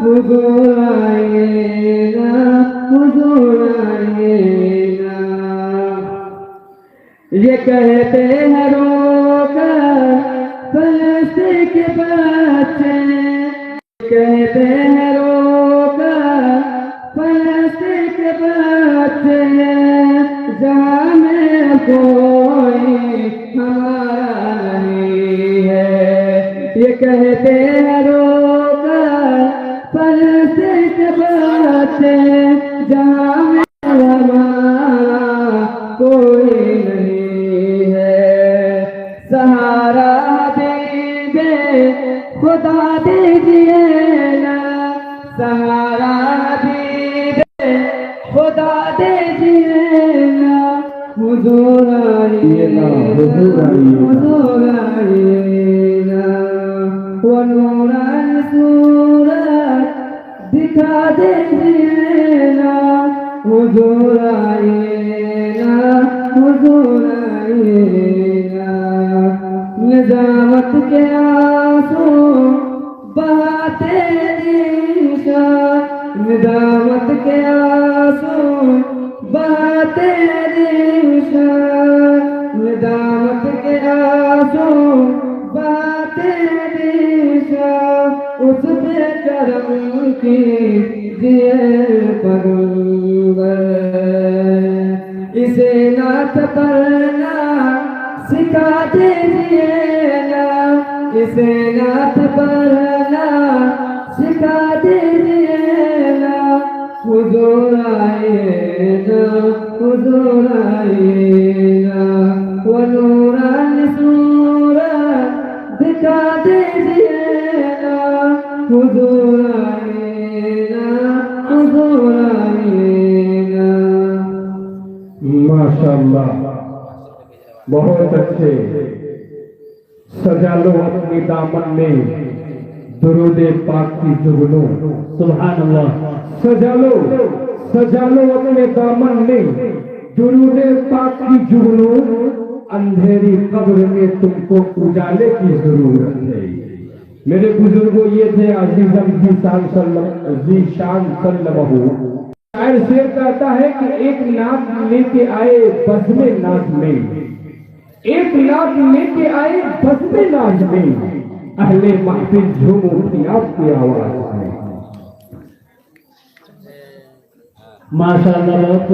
हुजूर आइए ना, हुजूर आइए ना। ये कहते हैं रोकर फलस्तीन के बच्चे, कहते हैं रोकर फलस्तीन के बच्चे, जहाँ में कोई हमारा नहीं है। ये कहते हैं रोकर फलस्तीन के बच्चे, जहाँ में हमारा कोई नहीं है। सहारा दीजिए खुदा दीजिए ना, सहारा दीजिए खुदा दीजिए ना। हुजूर आइए ना, हुजूर आइए ना। वो नूरानी सूरत दिखा दीजिए ना, हुजूर आइए ना, हुजूर आइए ना। निजामत के आंसू बहाते निशान, निजामत के आंसू बहाते निशान, निजामत के आंसू बहाते निशान। उस बेकरम की दिए पैगंबर, इसे नात पढ़ना सिखा दीजिए ना, इसे नात पढ़ना सिखा दीजिए ना। हुजूर आइए ना, हुजूर आइए ना। वो नूरानी सूरत दिखा दीजिए ना, हुजूर आइए ना, हुजूर आइए ना। माशाअल्लाह, बहुत अच्छे। सजा लो अपने दामन में दुरूदे पाक की जुगनू, सुभान अल्लाह। सजा लो अपने दामन में दुरूदे पाक की जुगनू, अंधेरी कब्र में तुमको उजाले की जरूरत है। मेरे बुजुर्गों, ये थे अजीजम जीशान सल्लल्लाहु। शायर शेर कहता है कि एक नाक लेके आए बज़्म नाज में, एक नाक लेके आए बज़्म नाज में, अहले महफिल झूम उठी आपकी आवाज में। माशाअल्लाह, बहुत